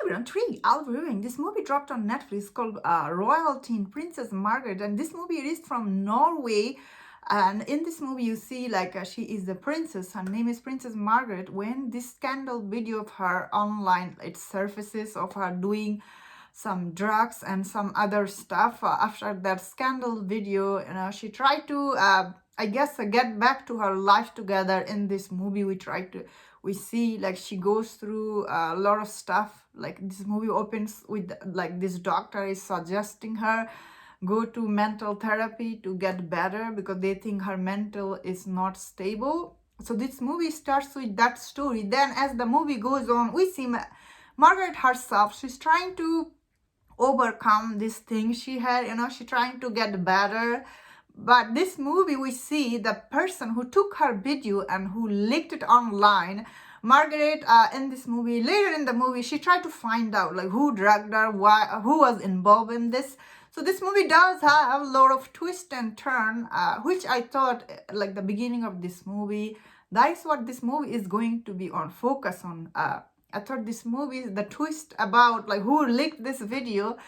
everyone, three, I'll be reviewing. This movie dropped on Netflix called Royalteen, Princess Margrethe, and this movie is from Norway. And in this movie, you see she is the princess. Her name is Princess Margrethe. When this scandal video of her online, it surfaces of her doing some drugs and some other stuff. After that scandal video, she tried to, I guess, get back to her life together. In this movie, we see she goes through a lot of stuff. Like this movie opens with this doctor is suggesting her go to mental therapy to get better because they think her mental is not stable. So this movie starts with that story. Then as the movie goes on, we see Margaret herself. She's trying to overcome this thing she had, she trying to get better. But this movie, we see the person who took her video and who leaked it online. Margaret, in this movie, later in the movie, she tried to find out who drugged her, who was involved in this. So this movie does have a lot of twist and turn, which I thought, the beginning of this movie, that is what this movie is going to be on focus on. I thought this movie, the twist about who leaked this video,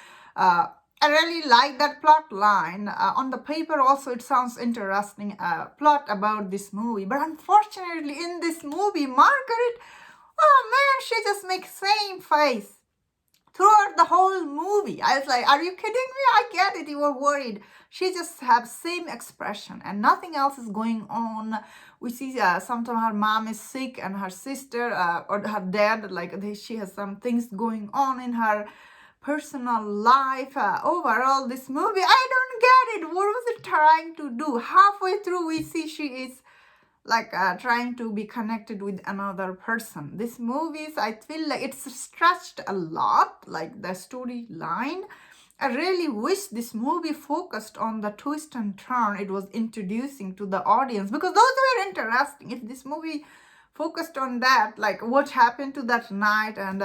I really like that plot line. On the paper also it sounds interesting, plot about this movie. But unfortunately in this movie, Margaret, oh man, she just makes same face throughout the whole movie. I was like, are you kidding me? I get it, you were worried. She just have same expression and nothing else is going on. We see sometimes her mom is sick and her sister or her dad, she has some things going on in her personal life. Overall, this movie, I don't get it. What was it trying to do? Halfway through, we see she is trying to be connected with another person. This movie, I feel like it's stretched a lot, the storyline. I really wish this movie focused on the twist and turn it was introducing to the audience, because those were interesting. If this movie focused on that, what happened to that night and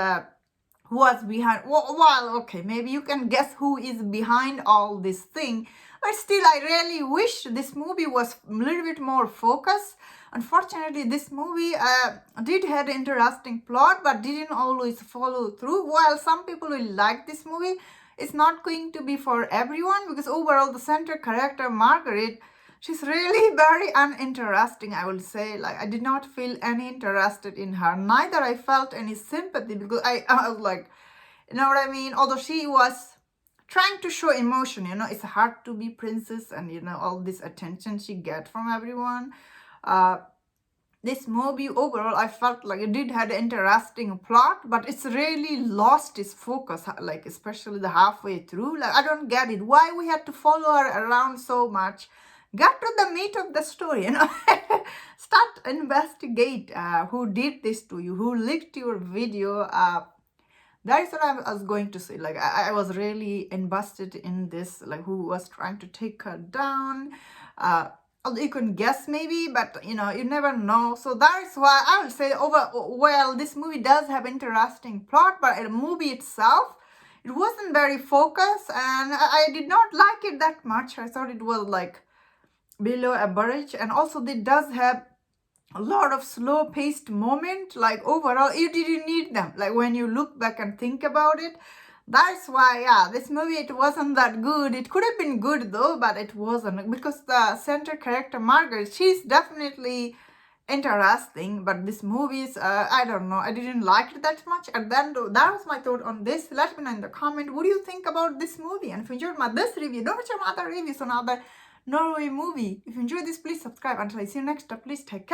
who was behind, well, okay, maybe you can guess who is behind all this thing. But still, I really wish this movie was a little bit more focused. Unfortunately, this movie did have an interesting plot, but didn't always follow through. While some people will like this movie, it's not going to be for everyone, because overall, the center character, Margaret, she's really very uninteresting, I will say. I did not feel any interested in her. Neither I felt any sympathy, because I was like, you know what I mean? Although she was trying to show emotion, it's hard to be princess and, all this attention she get from everyone. This movie overall, I felt like it did have an interesting plot, but it's really lost its focus, especially the halfway through. I don't get it. Why we had to follow her around so much? Get to the meat of the story, Start investigate who did this to you, who leaked your video. That is what I was going to say. I was really invested in this, who was trying to take her down. Although you can guess maybe, but you never know. So that is why I would say this movie does have interesting plot, but the movie itself, it wasn't very focused, and I did not like it that much. I thought it was below average, and also it does have a lot of slow-paced moment. Overall, you didn't need them. When you look back and think about it, that's why, this movie, it wasn't that good. It could have been good though, but it wasn't, because the center character, Margaret, she's definitely interesting, but this movie is, I don't know, I didn't like it that much. And then that was my thought on this. Let me know in the comment, what do you think about this movie? And if you enjoyed this review, don't forget my other reviews on other Norway movie. If you enjoyed this, please subscribe. Until I see you next time, please take care.